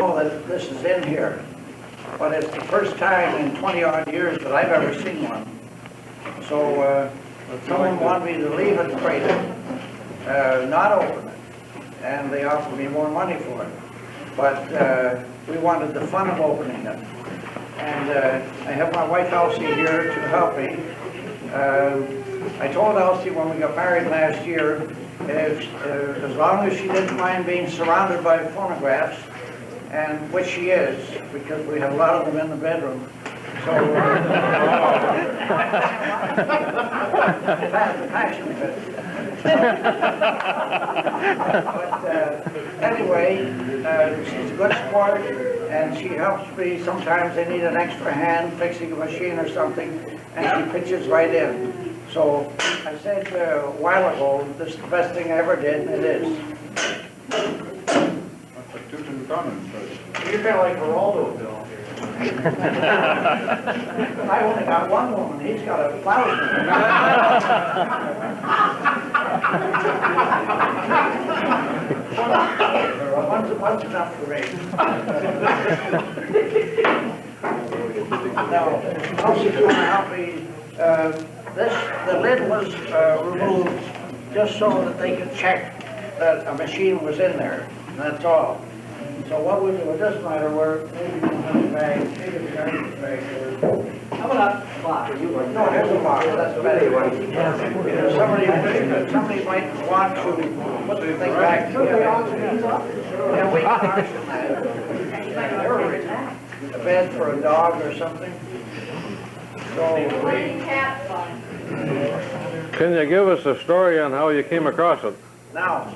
Oh, this is in here, but it's the first time in 20-odd years that I've ever seen one. So someone wanted me to leave it crated, not open it, and they offered me more money for it. But we wanted the fun of opening it. And I have my wife Elsie here to help me. I told Elsie when we got married last year, as long as she didn't mind being surrounded by phonographs, and which she is, because we have a lot of them in the bedroom. So, passion of it. But anyway, she's a good sport, and she helps me. Sometimes they need an extra hand fixing a machine or something, and she pitches right in. So I said a while ago, this is the best thing I ever did, and it is. That's a Tutankhamun. You're kind of like Geraldo, Bill. I only got one woman, he's got 1,000. One's enough for me. Now, Elsie's going to help me. The lid was removed just so that they could check that a machine was in there, and that's all. So what we do with this matter, maybe you can have a bag, maybe the garbage bag here. How about a box? No, here's a box, that's better. Somebody might want to put the thing back together. Yeah, we can auction that. A bed for a dog or something. So, Can you give us a story on how you came across it? now,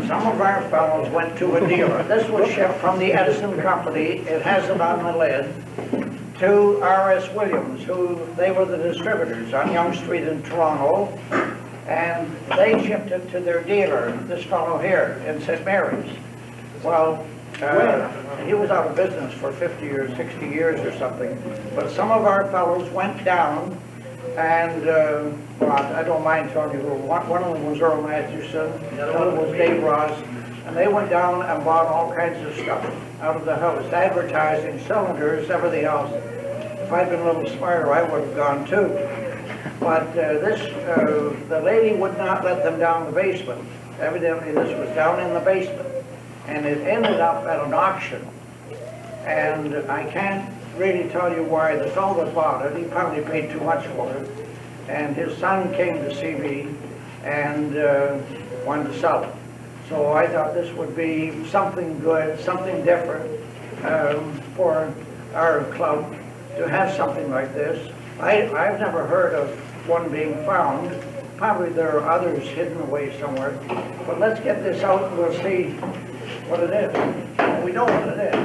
some of our fellows went to a dealer. This was shipped from the Edison company, it has it on the lid, to R.S. Williams, who they were the distributors on Yonge Street in Toronto, and they shipped it to their dealer, this fellow here in St. Mary's. Well, he was out of business for 50 or 60 years or something, but some of our fellows went down, and well, I don't mind telling you who. One of them was Earl Matthewson, the other was Dave Ross, and they went down and bought all kinds of stuff out of the house, advertising, cylinders, everything else. If I'd been a little smarter, I would have gone too. But the lady would not let them down the basement. Evidently this was down in the basement, and it ended up at an auction. And I can't really tell you why. The fellow that bought it, he probably paid too much for it, and his son came to see me and wanted to sell it. So I thought this would be something good, something different for our club to have something like this. I've never heard of one being found. Probably there are others hidden away somewhere. But let's get this out and we'll see what it is. We know what it is.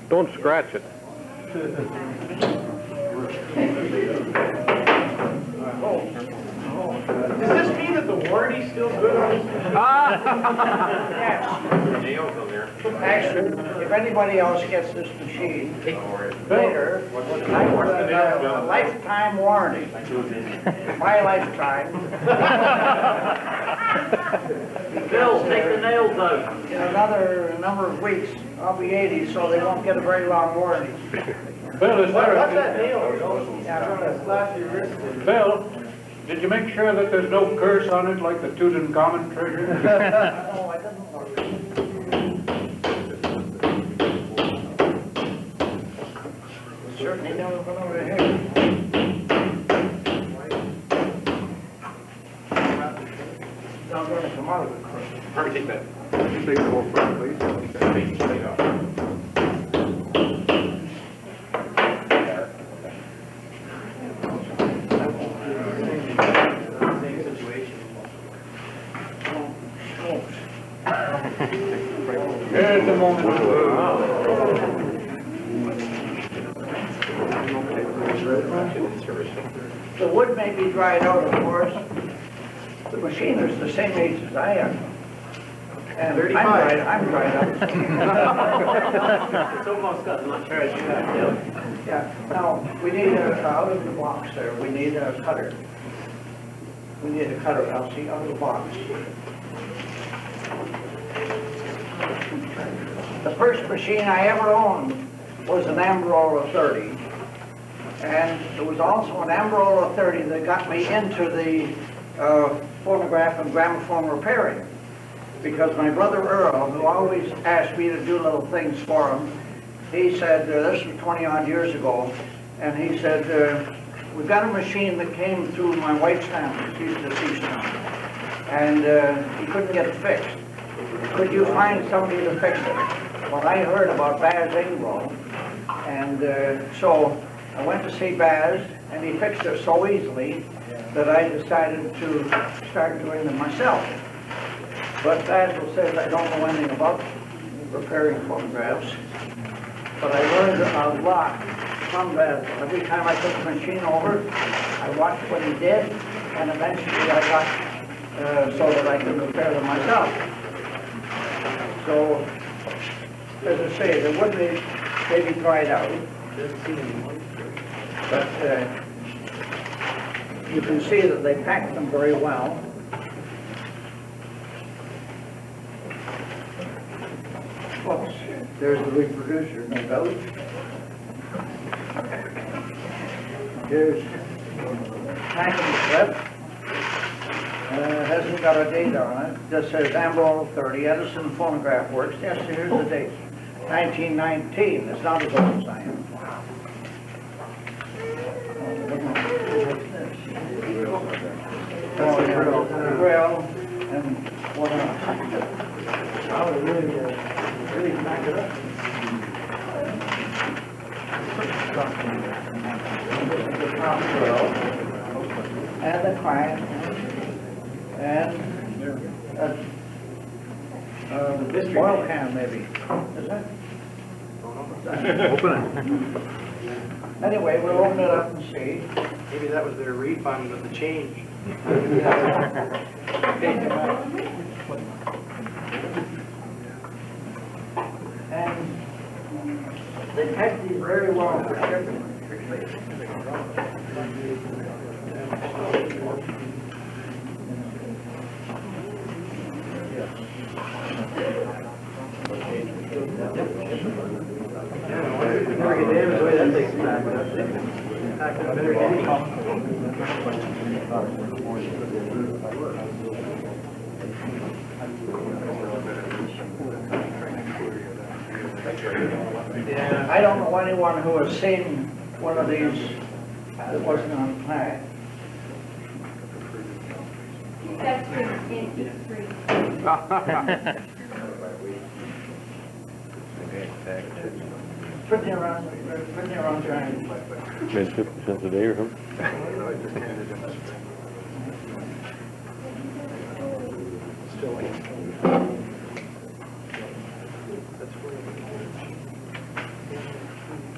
Don't scratch it. Does this mean that the warranty's still good on this? Yes. Actually, if anybody else gets this machine later, I want a lifetime warranty. My lifetime. Bill, take the nails out. In another number of weeks, I'll be 80, so they won't get a very long warranty. Bill, is there What's that nail? Yeah. Slash your wrist. Bill, did you make sure that there's no curse on it like the Tutankhamun treasure? No, I didn't work. Certainly never went over here. Not going to come out of it. Perfect, take that. You take the whole front, please. Here's the moment. The wood may be dried out, of course. The machine is the same age as I am. And 35. I'm right up. It's almost got much higher as you have, Yeah, now, we need out of the box there, we need a cutter. We need a cutter, I'll see, out of the box. The first machine I ever owned was an Amberola 30. And there was also an Amberola 30 that got me into the phonograph and gramophone repairing. Because my brother Earl, who always asked me to do little things for him, he said, this was 20 odd years ago, and he said, we've got a machine that came through my wife's family, she's deceased now, and he couldn't get it fixed. Could you find somebody to fix it? Well, I heard about Baz Ingram, and so I went to see Baz, and he fixed it so easily that I decided to start doing them myself. But Basil says I don't know anything about repairing phonographs, but I learned a lot from Basil. Every time I took the machine over, I watched what he did, and eventually I got so that I could repair them myself. So, as I say, they would be maybe dried out, but you can see that they packed them very well. Whoops, there's the reproducer, no doubt. Here's packing slip. Hasn't got a date on it. Just says Amberola 30, Edison Phonograph Works. Yes, here's the date. 1919. It's not as old as I am. Oh, yeah. Well, and what else? Oh, really pack it up. The top row, and the crank, and the oil can maybe. Is that? Open it. Anyway, we'll open it up and see. Maybe that was their refund of the change. And they pack these very well for shipping. I don't know anyone who has seen one of these that wasn't on pack. That's free, it's free. Pretty around time. Made 50 cents a day or something?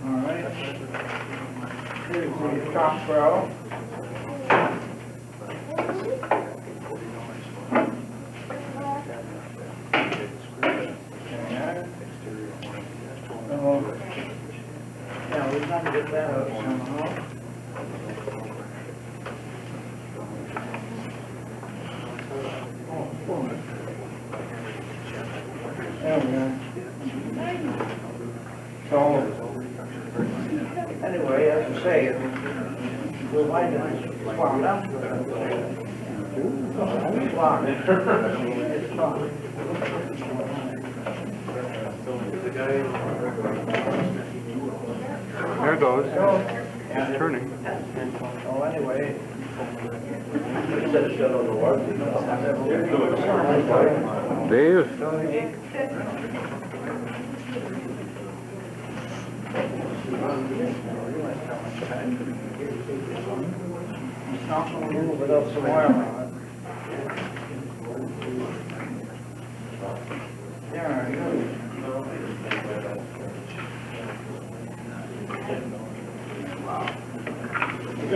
All right. Here's the top row. Yeah, we've got to get that out somehow. Oh, there we go. So, anyway, as I say, we'll wind it wound up. It's locked. It's locked. There it goes. So, It's turning. so anyway. Dave? It's not going to move without some wire on it. There we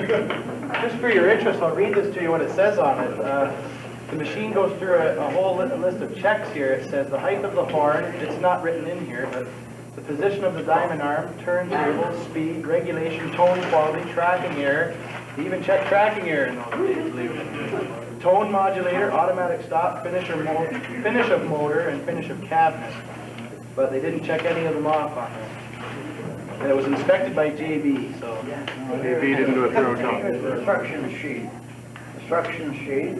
go. Just for your interest, I'll read this to you what it says on it. The machine goes through a whole list of checks here. It says the height of the horn, it's not written in here, but the position of the diamond arm, turntable, speed, regulation, tone quality, tracking error. They even check tracking error in those days, believe it or not. Tone modulator, automatic stop, finish of motor, and finish of cabinet. But they didn't check any of them off on there. And it was inspected by JB, so. JB didn't do a thorough job. Instruction sheet. Instruction sheet.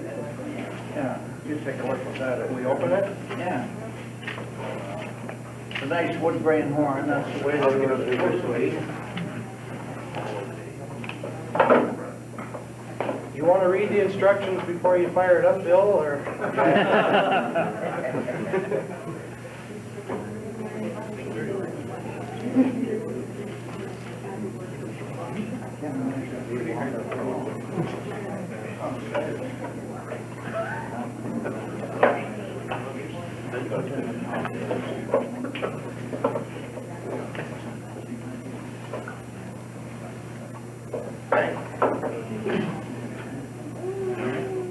Yeah, you take a look at that. Can we open it? Yeah. It's a nice wood grain horn, that's the way it's supposed to be. You want to read the instructions before you fire it up, Bill, or?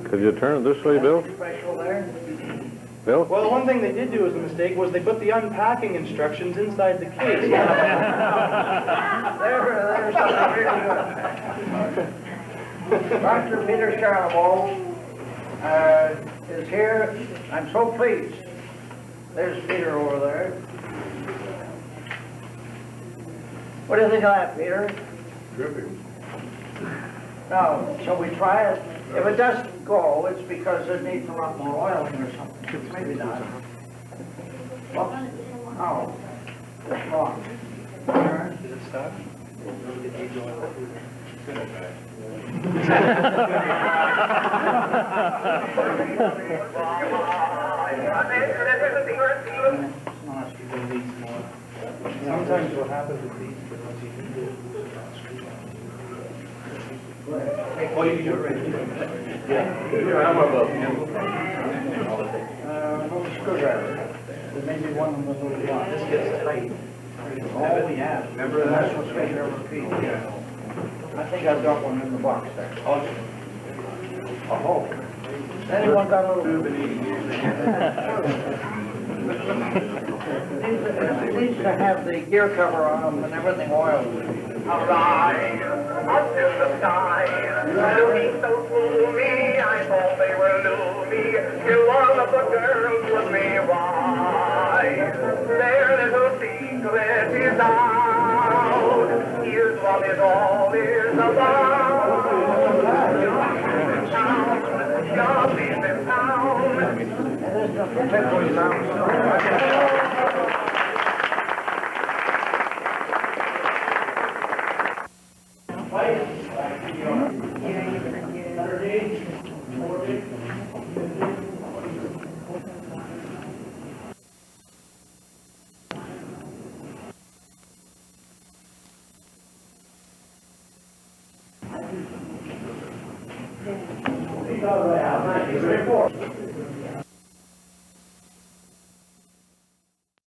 Could you turn it this way, Bill? Special there? Bill? Well, the one thing they did do as a mistake was they put the unpacking instructions inside the case. There's something really good. Dr. Peter Charlebois is here. I'm so pleased. There's Peter over there. What do you think of that, Peter? Now, shall we try it? If it doesn't go, it's because it needs a lot more oiling or something. Maybe not. Whoops. No. Just wrong. Is it stuck? Sometimes what happens with these, once you do it. Oh, you can do it right here. Yeah. I'm above. Little screwdriver. There may be one of the little ones. This gets tight. Oh, yeah. Remember that? That's what's making her repeat. I think I've got one in the box there. Oh. Anyone got a little? These to have the gear cover on them and everything oiled. Arise, up in the sky, looking so gloomy, I thought they were loony, till one of the girls was me wise. Their little secret is out, here's what it all is about. Job in the town. There's nothing particularly around.